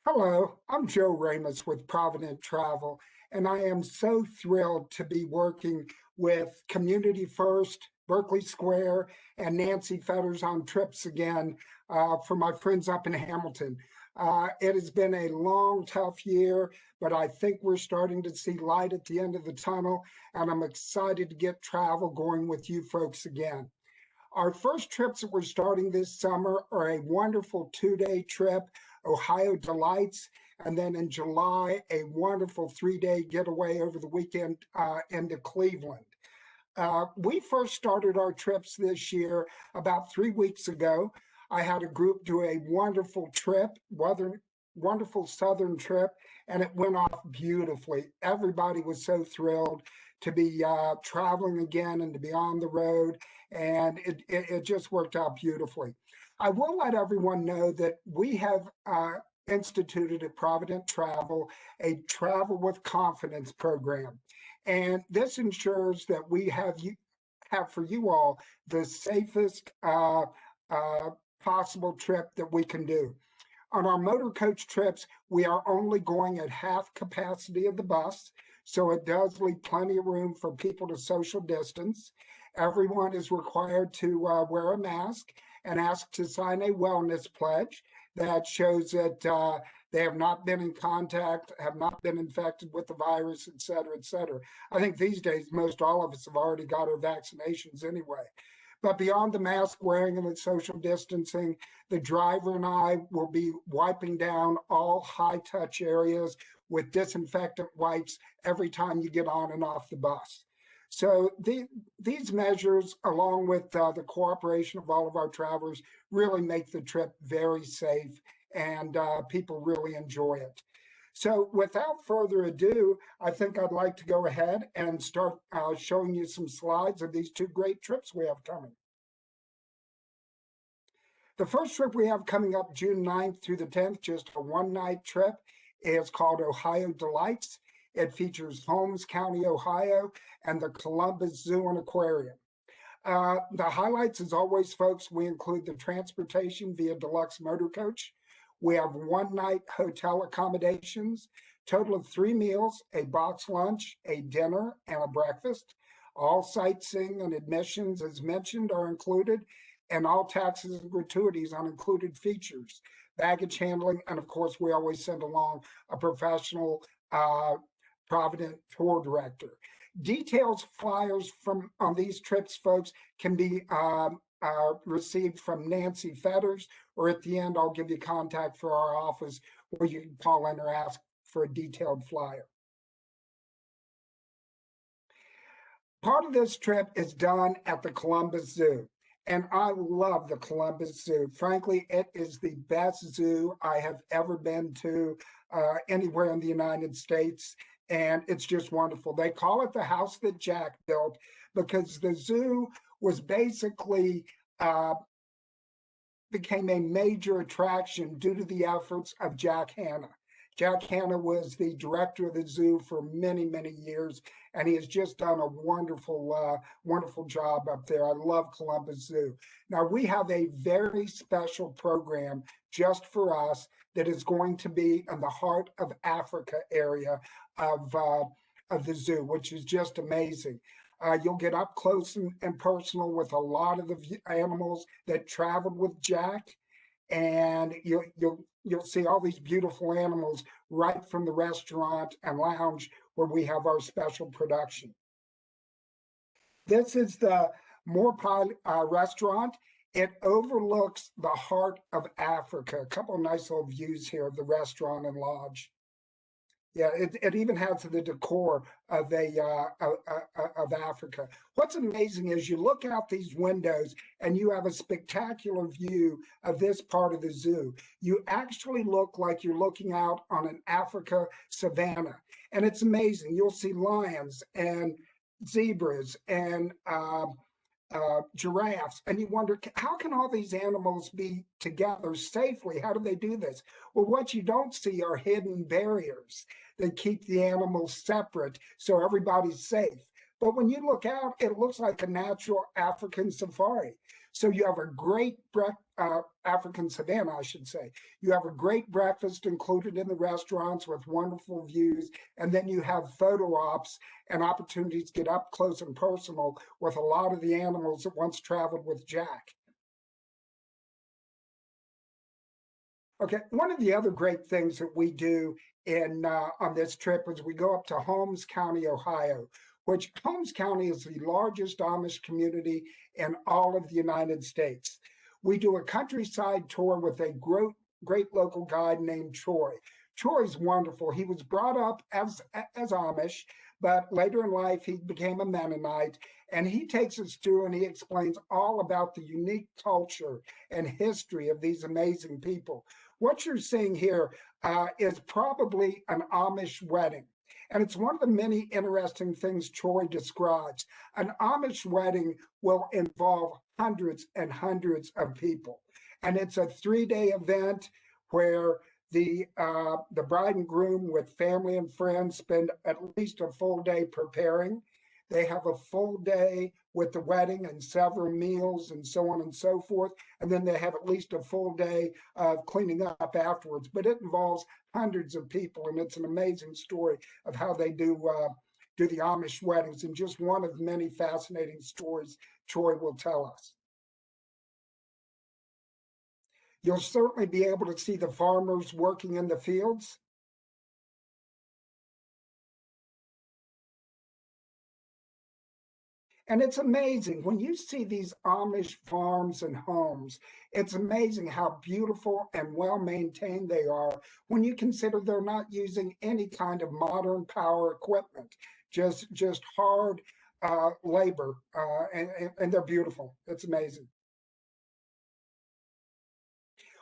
Hello, I'm Joe Ramos with Provident Travel, and I am so thrilled to be working with Community First, Berkeley Square, and Nancy Fetters on trips again for my friends up in Hamilton. It has been a long, tough year, but I think we're starting to see light at the end of the tunnel, and I'm excited to get travel going with you folks again. Our first trips that we're starting this summer are a wonderful 2-day trip, Ohio Delights, and then in July, a wonderful 3-day getaway over the weekend into Cleveland. We first started our trips this year about 3 weeks ago. I had a group do a wonderful trip, wonderful southern trip, and it went off beautifully. Everybody was so thrilled to be traveling again and to be on the road, and it just worked out beautifully. I will let everyone know that we have instituted at Provident Travel a Travel with Confidence program. And this ensures that we have for you all the safest possible trip that we can do. On our motor coach trips, we are only going at half capacity of the bus, so it does leave plenty of room for people to social distance. Everyone is required to wear a mask and asked to sign a wellness pledge that shows that they have not been in contact, have not been infected with the virus, et cetera, et cetera. I think these days, most all of us have already got our vaccinations anyway. But beyond the mask wearing and the social distancing, the driver and I will be wiping down all high touch areas with disinfectant wipes every time you get on and off the bus. So these measures, along with the cooperation of all of our travelers, really make the trip very safe, and people really enjoy it. So without further ado, I think I'd like to go ahead and start showing you some slides of these two great trips we have coming. The first trip we have coming up June 9th through the 10th, just a one-night trip, is called Ohio Delights. It features Holmes County, Ohio, and the Columbus Zoo and Aquarium. The highlights, as always, folks, we include the transportation via deluxe motor coach. We have one-night hotel accommodations, total of 3 meals, a box lunch, a dinner, and a breakfast. All sightseeing and admissions, as mentioned, are included, and all taxes and gratuities on included features, baggage handling, and of course, we always send along a professional Provident tour director. Details, flyers on these trips, folks, can be received from Nancy Fetters, or at the end, I'll give you contact for our office where you can call in or ask for a detailed flyer. Part of this trip is done at the Columbus Zoo, and I love the Columbus Zoo. Frankly, it is the best zoo I have ever been to anywhere in the United States. And it's just wonderful. They call it the house that Jack built because the zoo was basically became a major attraction due to the efforts of Jack Hanna. Jack Hanna was the director of the zoo for many, many years, and he has just done a wonderful, wonderful job up there. I love Columbus Zoo. Now, we have a very special program just for us that is going to be in the heart of Africa area of the zoo, which is just amazing. You'll get up close and personal with a lot of the animals that traveled with Jack, and you'll see all these beautiful animals right from the restaurant and lounge where we have our special production. This is the Moorpie restaurant. It overlooks the heart of Africa. A couple of nice little views here of the restaurant and lodge. Yeah, it even has the decor of of Africa. What's amazing is you look out these windows and you have a spectacular view of this part of the zoo. You actually look like you're looking out on an Africa savanna, and it's amazing. You'll see lions and zebras and giraffes, and you wonder, how can all these animals be together safely? How do they do this? Well, what you don't see are hidden barriers that keep the animals separate so everybody's safe. But when you look out, it looks like a natural African safari. So you have a great African savannah, I should say. You have a great breakfast included in the restaurants with wonderful views, and then you have photo ops and opportunities to get up close and personal with a lot of the animals that once traveled with Jack. Okay, one of the other great things that we do in on this trip is we go up to Holmes County, Ohio, which Holmes County is the largest Amish community in all of the United States. We do a countryside tour with a great local guide named Troy. Troy's wonderful. He was brought up as Amish, but later in life he became a Mennonite, and he takes us through and he explains all about the unique culture and history of these amazing people. What you're seeing here is probably an Amish wedding. And it's one of the many interesting things Troy describes. An Amish wedding will involve hundreds and hundreds of people. And it's a 3-day event where the bride and groom with family and friends spend at least a full day preparing. They have a full day with the wedding and several meals and so on and so forth. And then they have at least a full day of cleaning up afterwards. But it involves hundreds of people, and it's an amazing story of how they do the Amish weddings, and just one of many fascinating stories Troy will tell us. You'll certainly be able to see the farmers working in the fields. And it's amazing when you see these Amish farms and homes, it's amazing how beautiful and well maintained they are when you consider they're not using any kind of modern power equipment, just hard labor, and they're beautiful. It's amazing.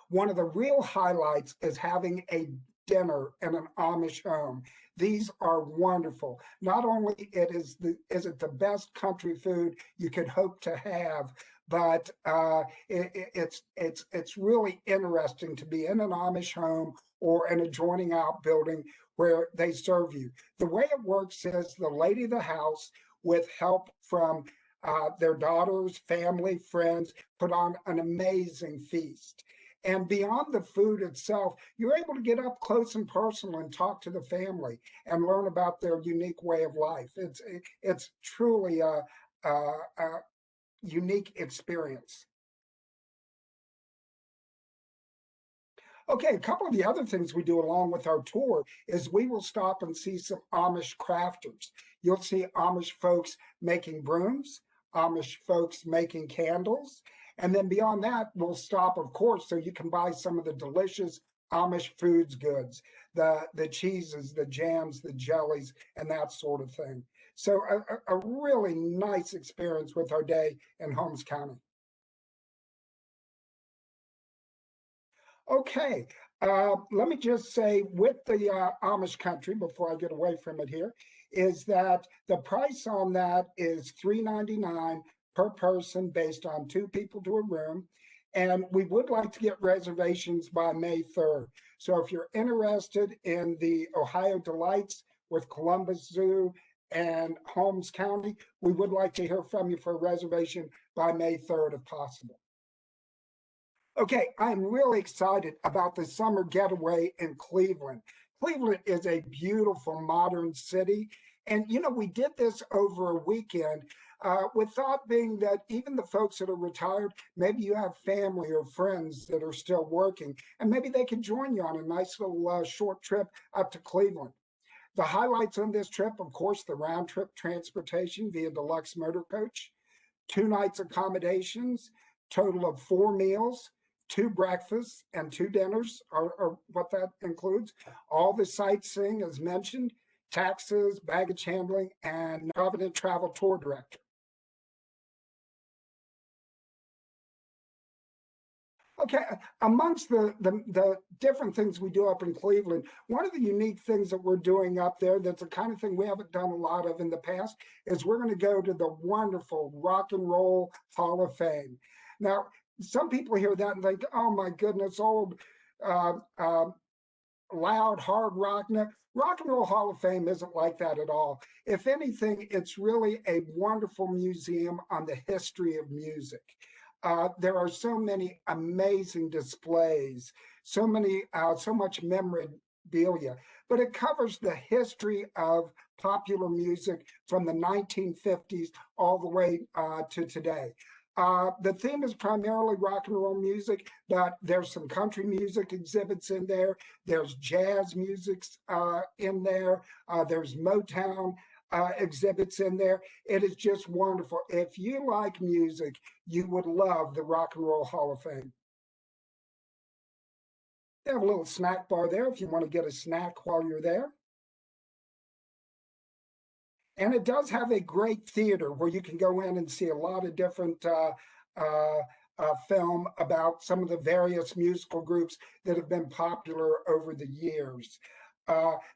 One of the real highlights is having a dinner in an Amish home. These are wonderful. Not only is it the best country food you could hope to have, but it's really interesting to be in an Amish home or an adjoining outbuilding where they serve you. The way it works is the lady of the house, with help from their daughters, family, friends, put on an amazing feast. And beyond the food itself, you're able to get up close and personal and talk to the family and learn about their unique way of life. It's truly a unique experience. Okay, a couple of the other things we do along with our tour is we will stop and see some Amish crafters. You'll see Amish folks making brooms, Amish folks making candles, and then beyond that, we'll stop, of course, so you can buy some of the delicious Amish foods goods, the cheeses, the jams, the jellies, and that sort of thing. So a really nice experience with our day in Holmes County. Okay, let me just say with the Amish country, before I get away from it here, is that the price on that is $3.99 per person based on 2 people to a room. And we would like to get reservations by May 3rd. So if you're interested in the Ohio Delights with Columbus Zoo and Holmes County, we would like to hear from you for a reservation by May 3rd if possible. Okay, I'm really excited about the summer getaway in Cleveland. Cleveland is a beautiful modern city. And, you know, we did this over a weekend with thought being that even the folks that are retired, maybe you have family or friends that are still working, and maybe they could join you on a nice little short trip up to Cleveland. The highlights on this trip, of course, the round trip transportation via deluxe motor coach, 2 nights accommodations, total of 4 meals, 2 breakfasts and 2 dinners are what that includes. All the sightseeing as mentioned, taxes, baggage handling, and Provident Travel Tour Director. Okay, amongst the different things we do up in Cleveland, one of the unique things that we're doing up there that's the kind of thing we haven't done a lot of in the past is we're going to go to the wonderful Rock and Roll Hall of Fame. Now, some people hear that and think, oh my goodness, old uh, uh, loud hard rock. No, Rock and Roll Hall of Fame isn't like that at all. If anything, it's really a wonderful museum on the history of music. There are so many amazing displays, so much memorabilia, but it covers the history of popular music from the 1950s all the way to today. The theme is primarily rock and roll music, but there's some country music exhibits in there. There's jazz music in there. There's Motown exhibits in there. It is just wonderful. If you like music, you would love the Rock and Roll Hall of Fame. They have a little snack bar there if you want to get a snack while you're there. And it does have a great theater where you can go in and see a lot of different film about some of the various musical groups that have been popular over the years.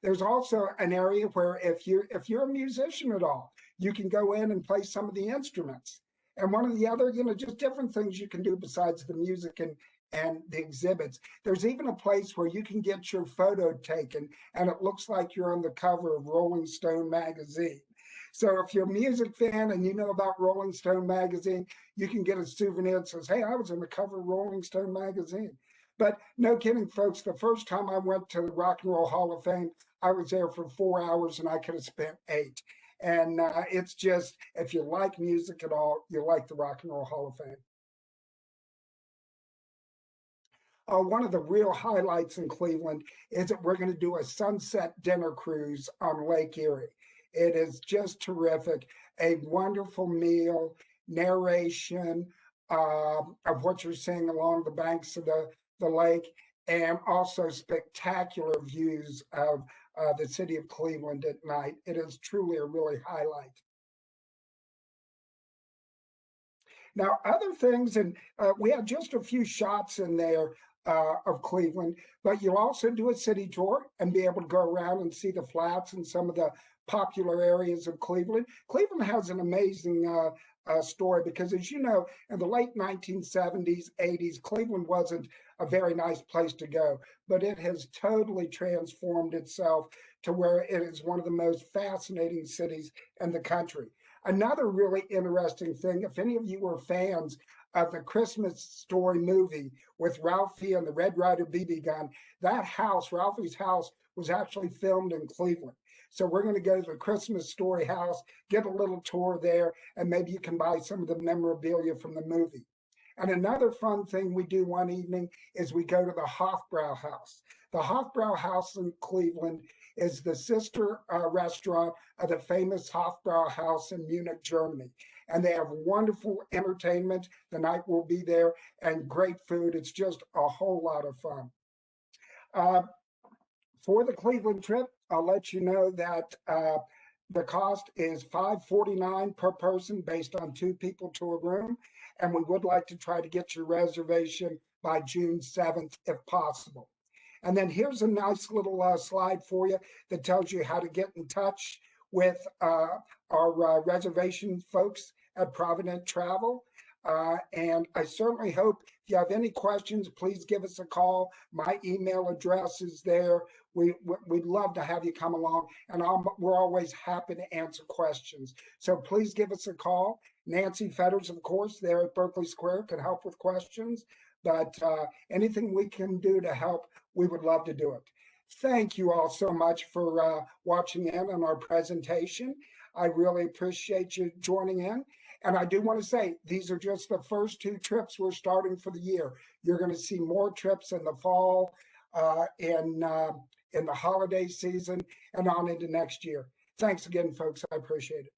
There's also an area where if you're a musician at all, you can go in and play some of the instruments. And one of the other, just different things you can do besides the music and the exhibits. There's even a place where you can get your photo taken and it looks like you're on the cover of Rolling Stone magazine. So if you're a music fan and you know about Rolling Stone magazine, you can get a souvenir that says, hey, I was on the cover of Rolling Stone magazine. But no kidding, folks, the first time I went to the Rock and Roll Hall of Fame, I was there for 4 hours and I could have spent 8. And it's just, if you like music at all, you like the Rock and Roll Hall of Fame. One of the real highlights in Cleveland is that we're going to do a sunset dinner cruise on Lake Erie. It is just terrific. A wonderful meal, narration of what you're seeing along the banks of the lake, and also spectacular views of the city of Cleveland at night. It is truly a really highlight. Now, other things, and we have just a few shots in there of Cleveland, but you'll also do a city tour and be able to go around and see the flats and some of the popular areas of Cleveland. Cleveland has an amazing story because, as you know, in the late 1970s, 80s, Cleveland wasn't a very nice place to go, but it has totally transformed itself to where it is one of the most fascinating cities in the country. Another really interesting thing, if any of you were fans of the Christmas Story movie with Ralphie and the Red Ryder BB gun, that house, Ralphie's house, was actually filmed in Cleveland. So we're going to go to the Christmas Story house, get a little tour there, and maybe you can buy some of the memorabilia from the movie. And another fun thing we do one evening is we go to the Hofbrau House. The Hofbrau House in Cleveland is the sister restaurant of the famous Hofbrau House in Munich, Germany. And they have wonderful entertainment. The night we'll be there, and great food. It's just a whole lot of fun. For the Cleveland trip, I'll let you know that the cost is $549 per person based on 2 people to a room. And we would like to try to get your reservation by June 7th, if possible. And then here's a nice little slide for you that tells you how to get in touch with our reservation folks at Provident Travel. And I certainly hope if you have any questions, please give us a call. My email address is there. We'd love to have you come along, and we're always happy to answer questions. So please give us a call. Nancy Fetters, of course, there at Berkeley Square, can help with questions. But anything we can do to help, we would love to do it. Thank you all so much for watching in on our presentation. I really appreciate you joining in. And I do want to say, these are just the first 2 trips we're starting for the year. You're going to see more trips in the fall, in the holiday season, and on into next year. Thanks again, folks. I appreciate it.